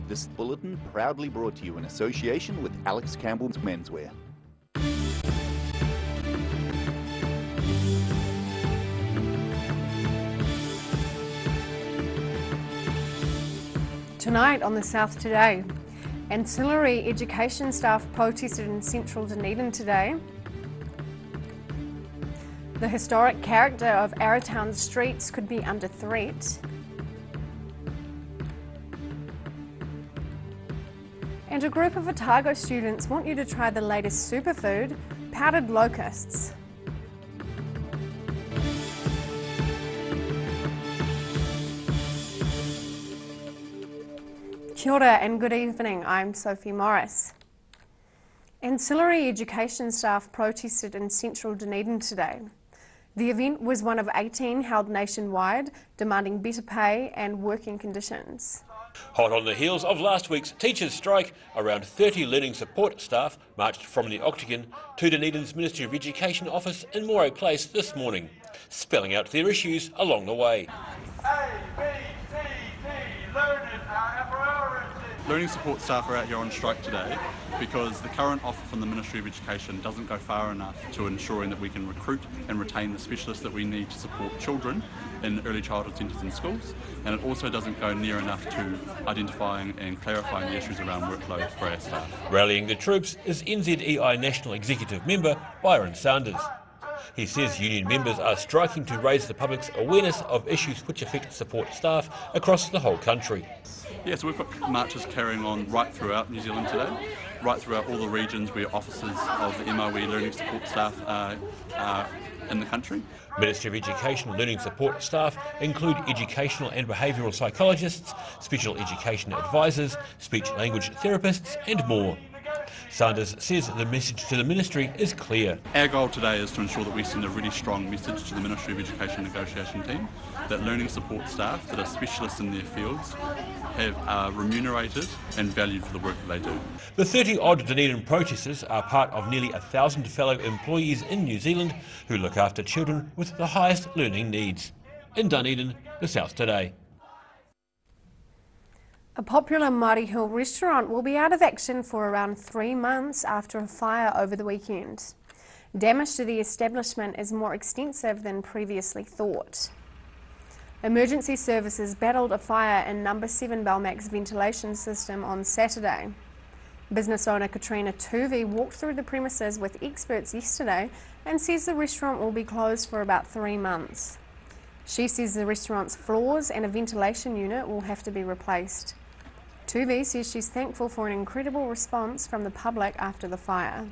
This bulletin proudly brought to you in association with Alex Campbell's Menswear. Tonight on the South Today, ancillary education staff protested in central Dunedin today. The historic character of Arrowtown's streets could be under threat. And a group of Otago students want you to try the latest superfood, powdered locusts. Kia ora and good evening, I'm Sophie Morris. Ancillary education staff protested in central Dunedin today. The event was one of 18 held nationwide, demanding better pay and working conditions. Hot on the heels of last week's teachers' strike, around 30 learning support staff marched from the Octagon to Dunedin's Ministry of Education office in Moray Place this morning, spelling out their issues along the way. Learning support staff are out here on strike today because the current offer from the Ministry of Education doesn't go far enough to ensuring that we can recruit and retain the specialists that we need to support children in early childhood centres and schools, and it also doesn't go near enough to identifying and clarifying the issues around workload for our staff. Rallying the troops is NZEI National Executive Member Byron Sanders. He says union members are striking to raise the public's awareness of issues which affect support staff across the whole country. Yeah, so we've got marches carrying on right throughout New Zealand today, right throughout all the regions where offices of the MOE learning support staff are in the country. Ministry of Education learning support staff include educational and behavioural psychologists, special education advisors, speech-language therapists and more. Sanders says the message to the Ministry is clear. Our goal today is to ensure that we send a really strong message to the Ministry of Education negotiation team that learning support staff that are specialists in their fields are remunerated and valued for the work that they do. The 30-odd Dunedin protesters are part of nearly 1,000 fellow employees in New Zealand who look after children with the highest learning needs. In Dunedin, the South Today. A popular Murray Hill restaurant will be out of action for around 3 months after a fire over the weekend. Damage to the establishment is more extensive than previously thought. Emergency services battled a fire in No. 7 Belmax ventilation system on Saturday. Business owner Katrina Tuvey walked through the premises with experts yesterday and says the restaurant will be closed for about 3 months. She says the restaurant's floors and a ventilation unit will have to be replaced. Tuvey says she's thankful for an incredible response from the public after the fire.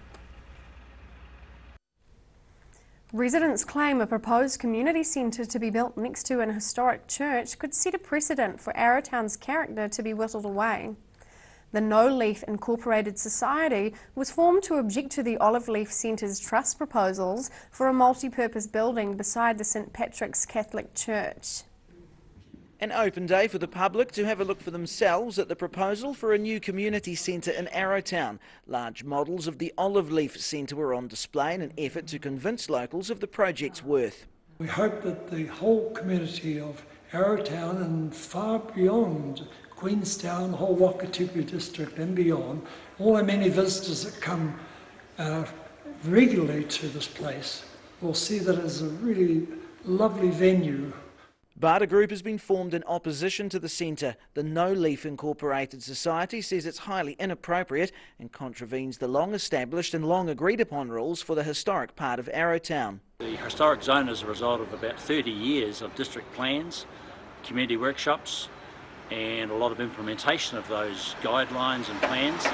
Residents claim a proposed community centre to be built next to an historic church could set a precedent for Arrowtown's character to be whittled away. The No Leaf Incorporated Society was formed to object to the Olive Leaf Centre's trust proposals for a multi-purpose building beside the St Patrick's Catholic Church. An open day for the public to have a look for themselves at the proposal for a new community centre in Arrowtown. Large models of the Olive Leaf Centre were on display in an effort to convince locals of the project's worth. We hope that the whole community of Arrowtown and far beyond Queenstown, the whole Wakatipu district and beyond, all the many visitors that come regularly to this place will see that as a really lovely venue. But a group has been formed in opposition to the centre. The No Leaf Incorporated Society says it's highly inappropriate and contravenes the long-established and long-agreed-upon rules for the historic part of Arrowtown. The historic zone is a result of about 30 years of district plans, community workshops, and a lot of implementation of those guidelines and plans.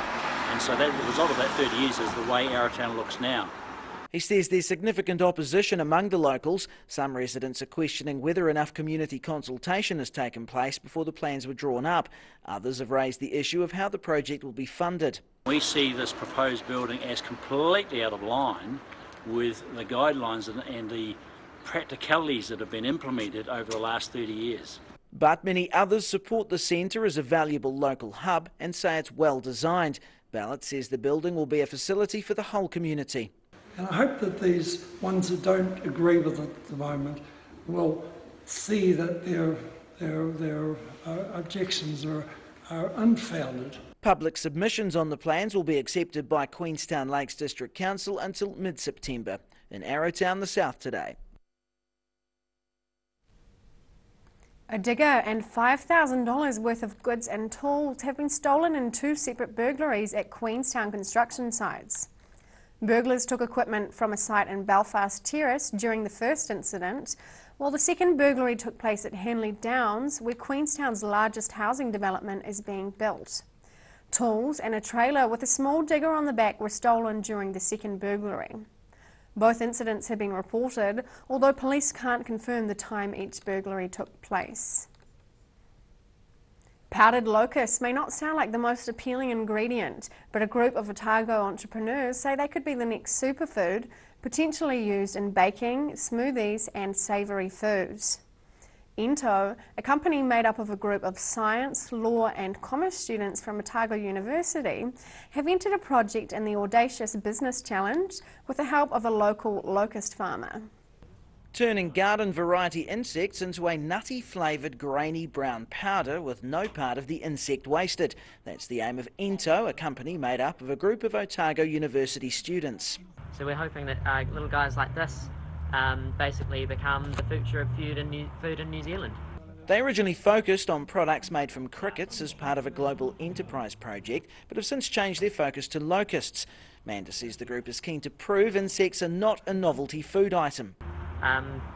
And so that the result of that 30 years is the way Arrowtown looks now. He says there's significant opposition among the locals. Some residents are questioning whether enough community consultation has taken place before the plans were drawn up. Others have raised the issue of how the project will be funded. We see this proposed building as completely out of line with the guidelines and the practicalities that have been implemented over the last 30 years. But many others support the centre as a valuable local hub and say it's well designed. Ballot says the building will be a facility for the whole community. And I hope that these ones that don't agree with it at the moment will see that their objections are are unfounded. Public submissions on the plans will be accepted by Queenstown Lakes District Council until mid-September. In Arrowtown, the South Today. A digger and $5,000 worth of goods and tools have been stolen in 2 separate burglaries at Queenstown construction sites. Burglars took equipment from a site in Belfast Terrace during the first incident, while the second burglary took place at Henley Downs, where Queenstown's largest housing development is being built. Tools and a trailer with a small digger on the back were stolen during the second burglary. Both incidents have been reported, although police can't confirm the time each burglary took place. Powdered locusts may not sound like the most appealing ingredient, but a group of Otago entrepreneurs say they could be the next superfood, potentially used in baking, smoothies and savoury foods. Ento, a company made up of a group of science, law and commerce students from Otago University, have entered a project in the Audacious Business Challenge with the help of a local locust farmer. Turning garden variety insects into a nutty flavoured grainy brown powder with no part of the insect wasted. That's the aim of Ento, a company made up of a group of Otago University students. So we're hoping that little guys like this basically become the future of food in New Zealand. They originally focused on products made from crickets as part of a global enterprise project, but have since changed their focus to locusts. Manda says the group is keen to prove insects are not a novelty food item.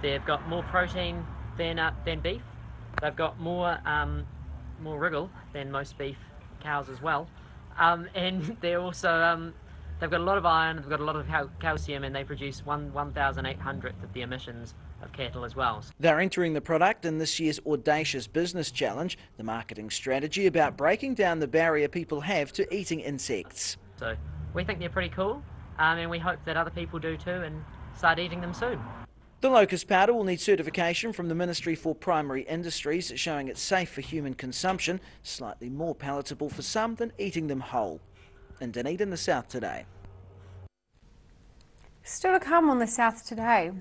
They've got more protein than beef. They've got more wriggle than most beef cows as well, and they're also they've got a lot of iron. They've got a lot of calcium, and they produce 1/1800th of the emissions of cattle as well. They're entering the product in this year's Audacious Business Challenge, the marketing strategy about breaking down the barrier people have to eating insects. So we think they're pretty cool, and we hope that other people do too and start eating them soon. The locust powder will need certification from the Ministry for Primary Industries showing it's safe for human consumption, slightly more palatable for some than eating them whole. In Dunedin, the South Today. Still to come on the South Today,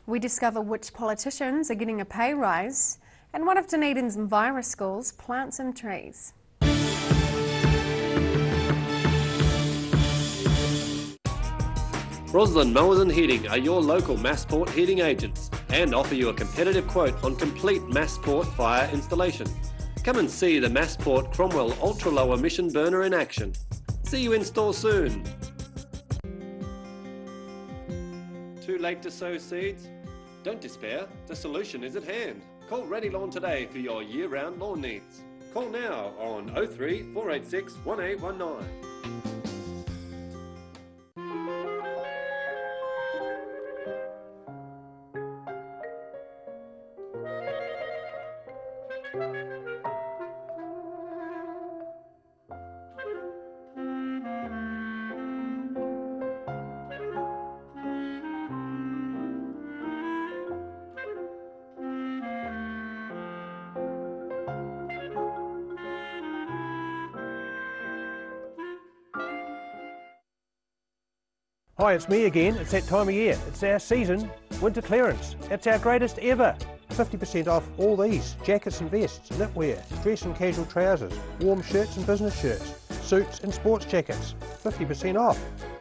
we discover which politicians are getting a pay rise and one of Dunedin's virus schools plants and trees. Roslyn Mowers and Heating are your local Massport heating agents and offer you a competitive quote on complete Massport fire installation. Come and see the Massport Cromwell Ultra Low Emission Burner in action. See you in store soon. Too late to sow seeds? Don't despair, the solution is at hand. Call Ready Lawn today for your year-round lawn needs. Call now on 03 486 1819. Hi, it's me again. It's that time of year. It's our season, winter clearance. It's our greatest ever. 50% off all these, jackets and vests, knitwear, dress and casual trousers, warm shirts and business shirts, suits and sports jackets. 50% off.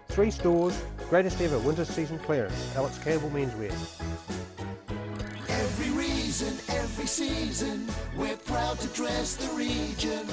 3 stores, greatest ever winter season clearance. Alex Campbell Menswear. Every reason, every season, we're proud to dress the region.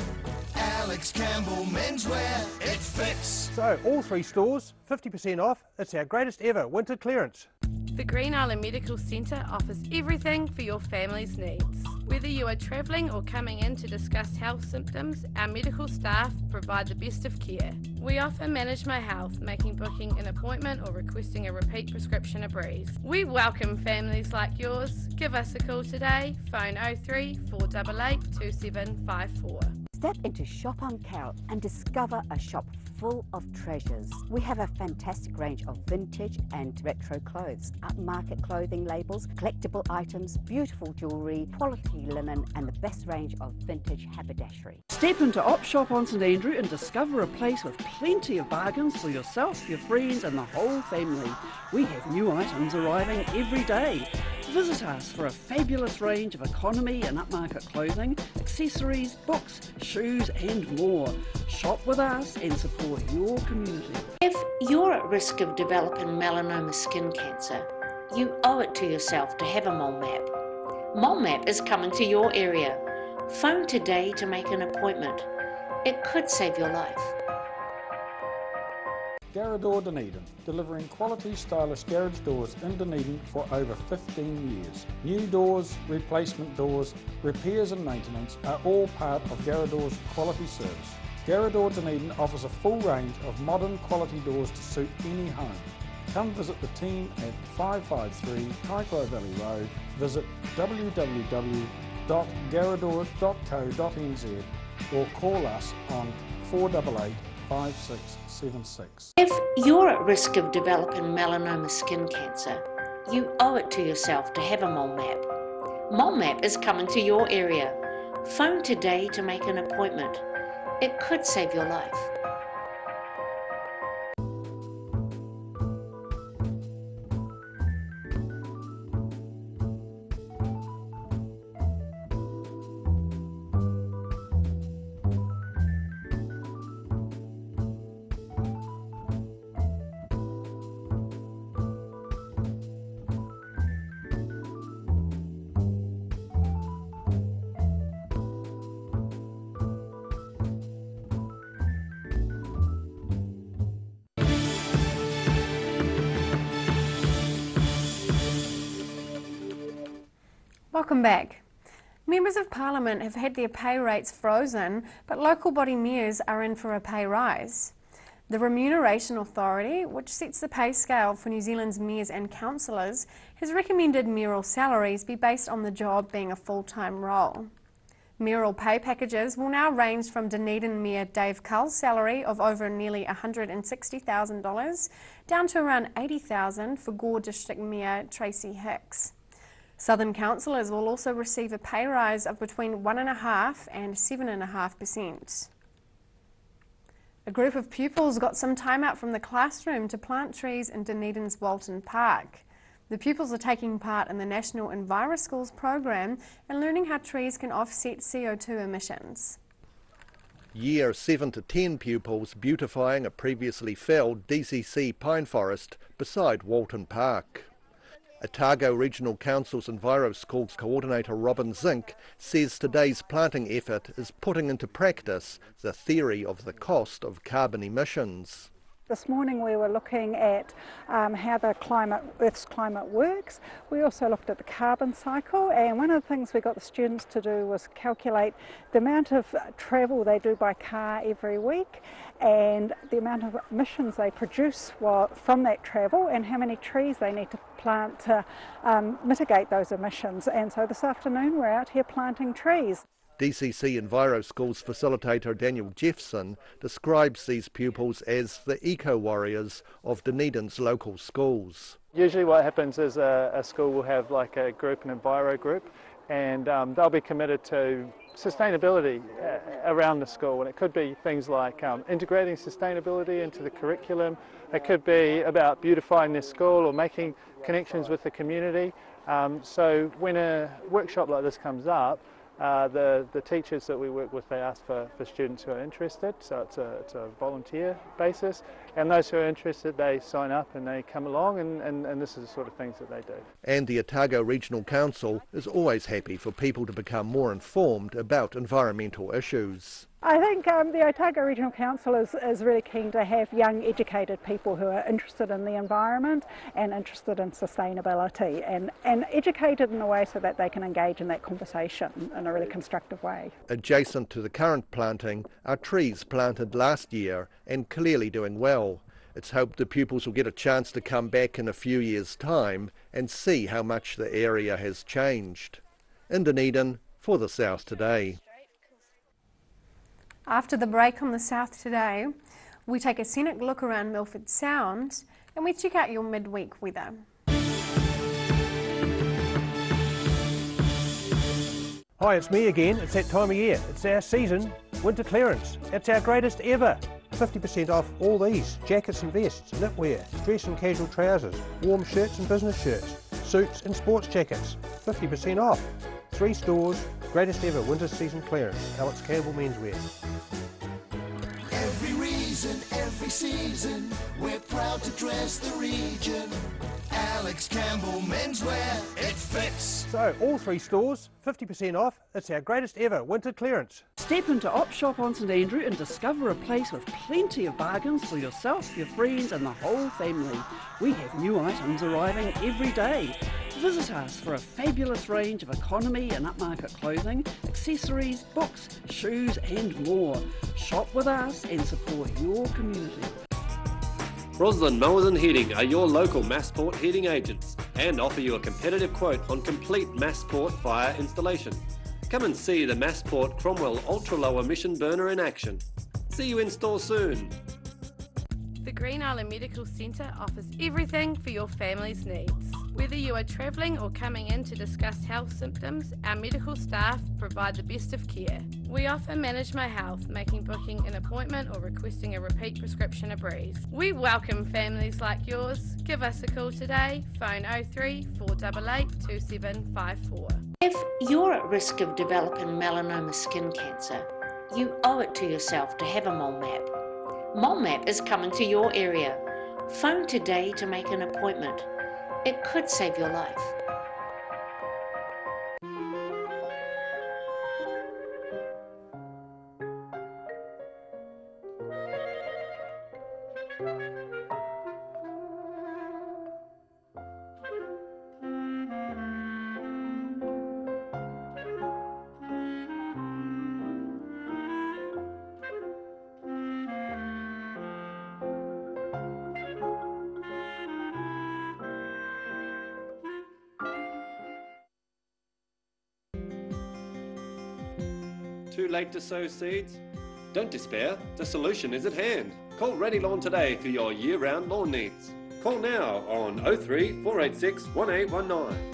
Alex Campbell Menswear, it fits. So, all 3 stores, 50% off. It's our greatest ever winter clearance. The Green Island Medical Centre offers everything for your family's needs. Whether you are travelling or coming in to discuss health symptoms, our medical staff provide the best of care. We offer Manage My Health, making booking an appointment or requesting a repeat prescription a breeze. We welcome families like yours. Give us a call today, phone 03 488 2754. Step into Shop on Carrot and discover a shop full of treasures. We have a fantastic range of vintage and retro clothes, upmarket clothing labels, collectible items, beautiful jewellery, quality linen and the best range of vintage haberdashery. Step into Op Shop on St Andrew and discover a place with plenty of bargains for yourself, your friends and the whole family. We have new items arriving every day. Visit us for a fabulous range of economy and upmarket clothing, accessories, books, shoes and more. Shop with us and support your community. If you're at risk of developing melanoma skin cancer, you owe it to yourself to have a mole map. Mole Map is coming to your area. Phone today to make an appointment. It could save your life. Garrador Dunedin, delivering quality stylish garage doors in Dunedin for over 15 years. New doors, replacement doors, repairs and maintenance are all part of Garrador's quality service. Garrador Dunedin offers a full range of modern quality doors to suit any home. Come visit the team at 553 Kaikoura Valley Road. Visit www.garrador.co.nz or call us on 488 5676. If you're at risk of developing melanoma skin cancer, you owe it to yourself to have a mole map. Mole Map is coming to your area. Phone today to make an appointment. It could save your life. Welcome back. Members of Parliament have had their pay rates frozen, but local body mayors are in for a pay rise. The Remuneration Authority, which sets the pay scale for New Zealand's mayors and councillors, has recommended mayoral salaries be based on the job being a full-time role. Mayoral pay packages will now range from Dunedin Mayor Dave Cull's salary of over nearly $160,000 down to around $80,000 for Gore District Mayor Tracy Hicks. Southern councillors will also receive a pay rise of between 1.5% and 7.5%. A group of pupils got some time out from the classroom to plant trees in Dunedin's Walton Park. The pupils are taking part in the National EnviroSchools program and learning how trees can offset CO2 emissions. Year 7 to 10 pupils beautifying a previously felled DCC pine forest beside Walton Park. Otago Regional Council's EnviroSchools coordinator Robin Zink says today's planting effort is putting into practice the theory of the cost of carbon emissions. This morning we were looking at how the Earth's climate works. We also looked at the carbon cycle, and one of the things we got the students to do was calculate the amount of travel they do by car every week and the amount of emissions they produce from that travel and how many trees they need to plant to mitigate those emissions. And so this afternoon we're out here planting trees. DCC EnviroSchools facilitator Daniel Jeffson describes these pupils as the eco-warriors of Dunedin's local schools. Usually what happens is a school will have like a group, an Enviro group, and they'll be committed to sustainability around the school, and it could be things like integrating sustainability into the curriculum. It could be about beautifying their school or making connections with the community. So when a workshop like this comes up, the teachers that we work with, they ask for students who are interested, so it's a volunteer basis, and those who are interested, they sign up and they come along, and this is the sort of things that they do. And the Otago Regional Council is always happy for people to become more informed about environmental issues. I think the Otago Regional Council is really keen to have young educated people who are interested in the environment and interested in sustainability and educated in a way so that they can engage in that conversation in a really constructive way. Adjacent to the current planting are trees planted last year and clearly doing well. It's hoped the pupils will get a chance to come back in a few years' time and see how much the area has changed. In Dunedin, for the South Today. After the break on the South Today, we take a scenic look around Milford Sound and we check out your midweek weather. Hi, it's me again. It's that time of year. It's our season, winter clearance. It's our greatest ever. 50% off all these, jackets and vests, knitwear, dress and casual trousers, warm shirts and business shirts. suits and sports jackets, 50% off. 3 stores, greatest ever winter season clearance, Alex Campbell Menswear. Every reason, every season, we're proud to dress the region. Alex Campbell Menswear, it fits. So, all 3 stores, 50% off. It's our greatest ever winter clearance. Step into Op Shop on St Andrew and discover a place with plenty of bargains for yourself, your friends and the whole family. We have new items arriving every day. Visit us for a fabulous range of economy and upmarket clothing, accessories, books, shoes and more. Shop with us and support your community. Roslyn Mowers and Heating are your local Massport heating agents and offer you a competitive quote on complete Massport fire installation. Come and see the Massport Cromwell Ultra Low Emission Burner in action. See you in store soon. The Green Island Medical Centre offers everything for your family's needs. Whether you are travelling or coming in to discuss health symptoms, our medical staff provide the best of care. We offer Manage My Health, making booking an appointment or requesting a repeat prescription a breeze. We welcome families like yours. Give us a call today, phone 03 488 2754. If you're at risk of developing melanoma skin cancer, you owe it to yourself to have a mole map. Mole Map is coming to your area. Phone today to make an appointment. It could save your life. Too late to sow seeds? Don't despair, the solution is at hand. Call Ready Lawn today for your year-round lawn needs. Call now on 03 486 1819.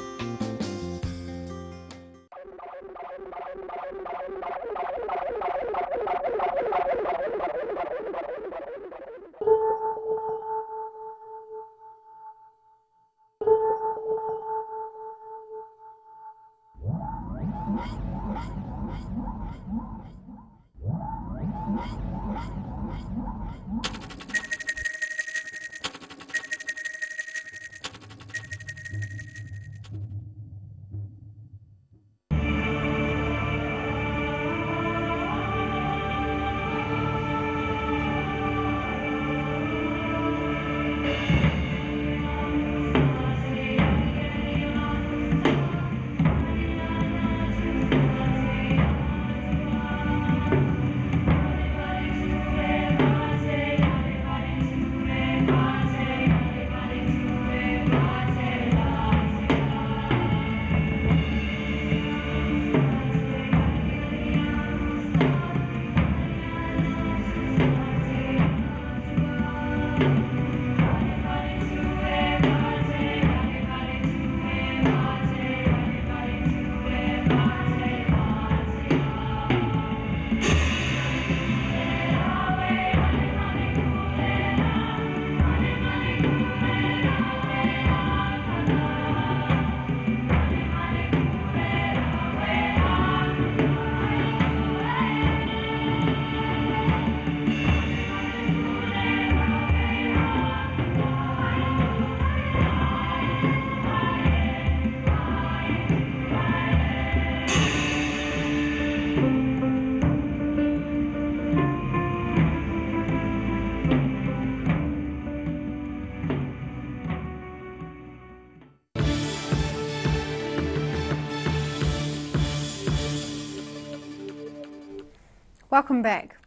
Welcome back.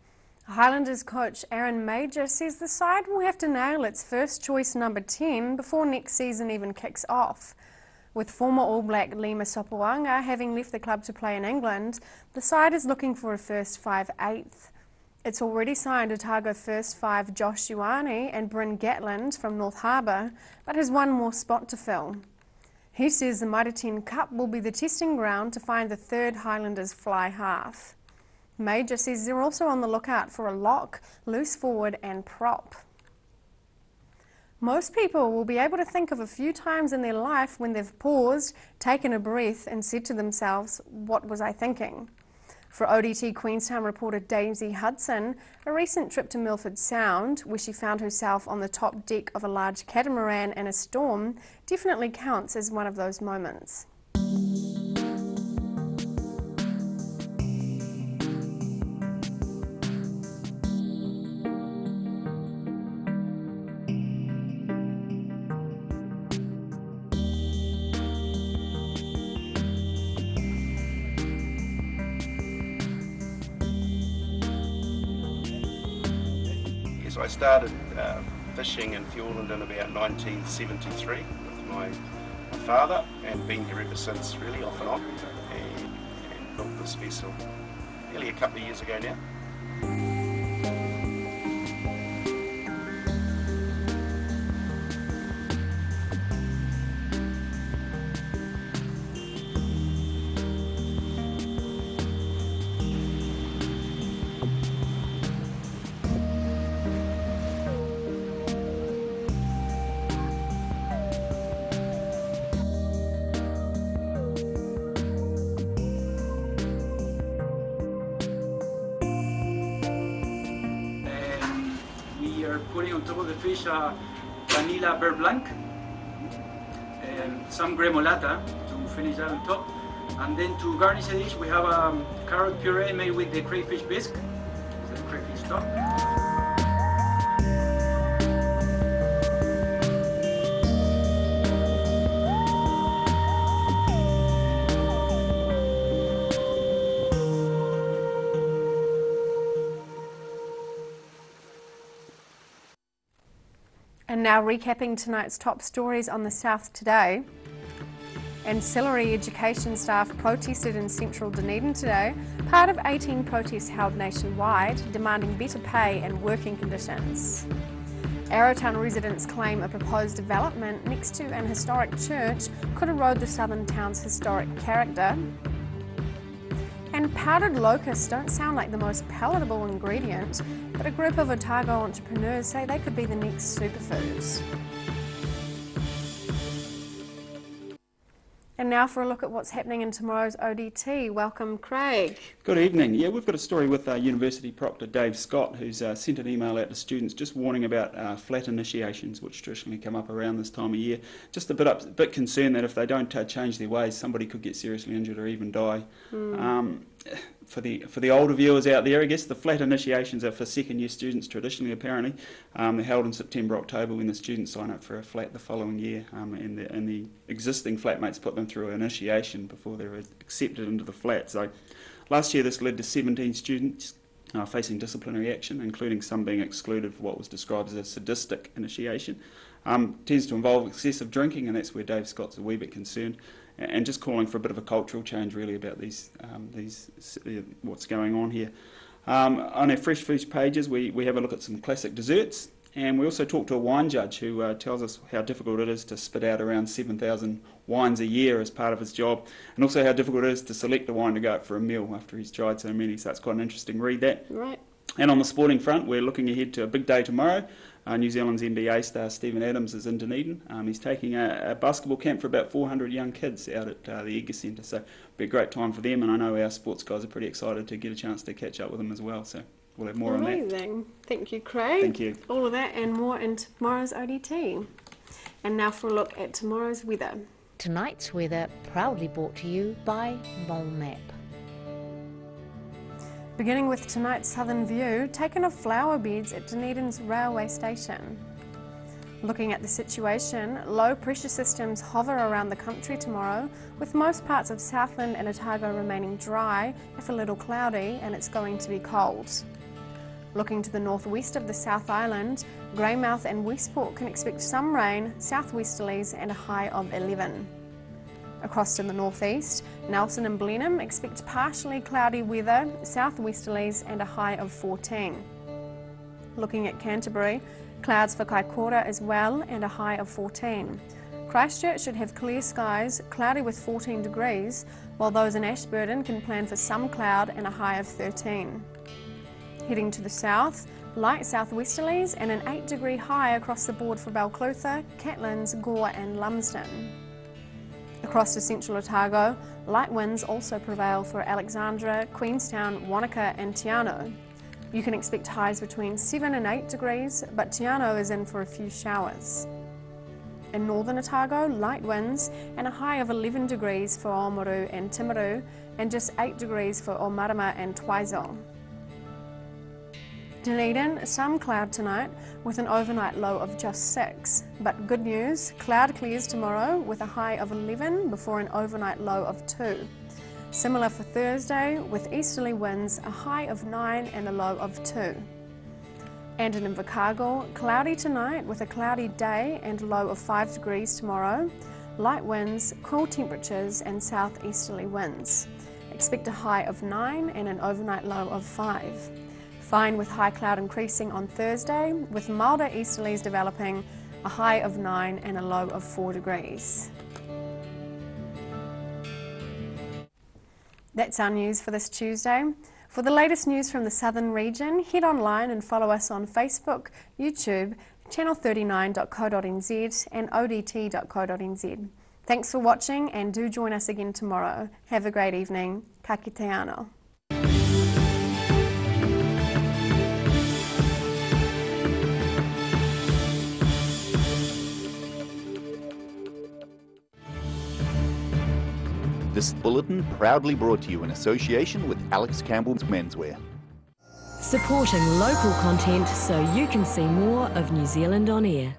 Highlanders coach Aaron Major says the side will have to nail its first choice number 10 before next season even kicks off. With former All Black Lima Sopoanga having left the club to play in England, the side is looking for a first 5/8. It's already signed Otago first 5 Josh Ioane and Bryn Gatland from North Harbour, but has one more spot to fill. He says the Mitre 10 Cup will be the testing ground to find the third Highlanders fly half. Major says they're also on the lookout for a lock, loose forward and prop. Most people will be able to think of a few times in their life when they've paused, taken a breath and said to themselves, "What was I thinking?" For ODT Queenstown reporter Daisy Hudson, a recent trip to Milford Sound, where she found herself on the top deck of a large catamaran in a storm, definitely counts as one of those moments. I started fishing in Fiordland in about 1973 with my father, and been here ever since, really, off and on, and built this vessel nearly a couple of years ago now. Putting on top of the fish vanilla beurre blanc and some gremolata to finish that on top. And then to garnish the dish we have a carrot puree made with the crayfish bisque, the crayfish stock. And now recapping tonight's top stories on the South Today. Ancillary education staff protested in central Dunedin today, part of 18 protests held nationwide, demanding better pay and working conditions. Arrowtown residents claim a proposed development next to an historic church could erode the southern town's historic character. And powdered locusts don't sound like the most palatable ingredient, but a group of Otago entrepreneurs say they could be the next superfoods. And now for a look at what's happening in tomorrow's ODT. Welcome, Craig. Good evening. Yeah, we've got a story with University Proctor Dave Scott, who's sent an email out to students just warning about flat initiations, which traditionally come up around this time of year. Just a bit concerned that if they don't change their ways, somebody could get seriously injured or even die. For the older viewers out there, I guess the flat initiations are for second-year students traditionally, apparently. They're held in September, October when the students sign up for a flat the following year, and the existing flatmates put them through an initiation before they're accepted into the flat. So last year this led to 17 students facing disciplinary action, including some being excluded for what was described as a sadistic initiation. Tends to involve excessive drinking, and that's where Dave Scott's a wee bit concerned. And just calling for a bit of a cultural change really about these what's going on here. On our Fresh Foods pages we have a look at some classic desserts, and we also talk to a wine judge who tells us how difficult it is to spit out around 7,000 wines a year as part of his job, and also how difficult it is to select a wine to go out for a meal after he's tried so many, so it's quite an interesting read, that. Right. And on the sporting front, we're looking ahead to a big day tomorrow. New Zealand's NBA star Stephen Adams is in Dunedin. He's taking a basketball camp for about 400 young kids out at the Edgar Centre, so it'll be a great time for them, and I know our sports guys are pretty excited to get a chance to catch up with them as well, so we'll have more on that. Amazing. Thank you, Craig. Thank you. All of that and more in tomorrow's ODT. And now for a look at tomorrow's weather. Tonight's weather proudly brought to you by MoleMap. Beginning with tonight's southern view, taken of flower beds at Dunedin's railway station. Looking at the situation, low pressure systems hover around the country tomorrow, with most parts of Southland and Otago remaining dry, if a little cloudy, and it's going to be cold. Looking to the northwest of the South Island, Greymouth and Westport can expect some rain, southwesterlies and a high of 11. Across to the northeast, Nelson and Blenheim expect partially cloudy weather, southwesterlies and a high of 14. Looking at Canterbury, clouds for Kaikoura as well and a high of 14. Christchurch should have clear skies, cloudy with 14 degrees, while those in Ashburton can plan for some cloud and a high of 13. Heading to the south, Light southwesterlies and an 8-degree high across the board for Balclutha, Catlins, Gore and Lumsden. Across to central Otago, light winds also prevail for Alexandra, Queenstown, Wanaka and Te Anau. You can expect highs between 7 and 8 degrees, but Te Anau is in for a few showers. In northern Otago, light winds and a high of 11 degrees for Oamaru and Timaru, and just 8 degrees for Omarama and Twizel. Dunedin, some cloud tonight with an overnight low of just 6. But good news, cloud clears tomorrow with a high of 11 before an overnight low of 2. Similar for Thursday with easterly winds, a high of 9 and a low of 2. And in Invercargill, cloudy tonight with a cloudy day and a low of 5 degrees tomorrow. Light winds, cool temperatures and southeasterly winds. Expect a high of 9 and an overnight low of 5. Fine with high cloud increasing on Thursday, with milder easterlies developing, a high of 9 and a low of 4 degrees. That's our news for this Tuesday. For the latest news from the southern region, head online and follow us on Facebook, YouTube, channel39.co.nz and odt.co.nz. Thanks for watching and do join us again tomorrow. Have a great evening. Ka kite anō. This bulletin proudly brought to you in association with Alex Campbell's Menswear. Supporting local content so you can see more of New Zealand on air.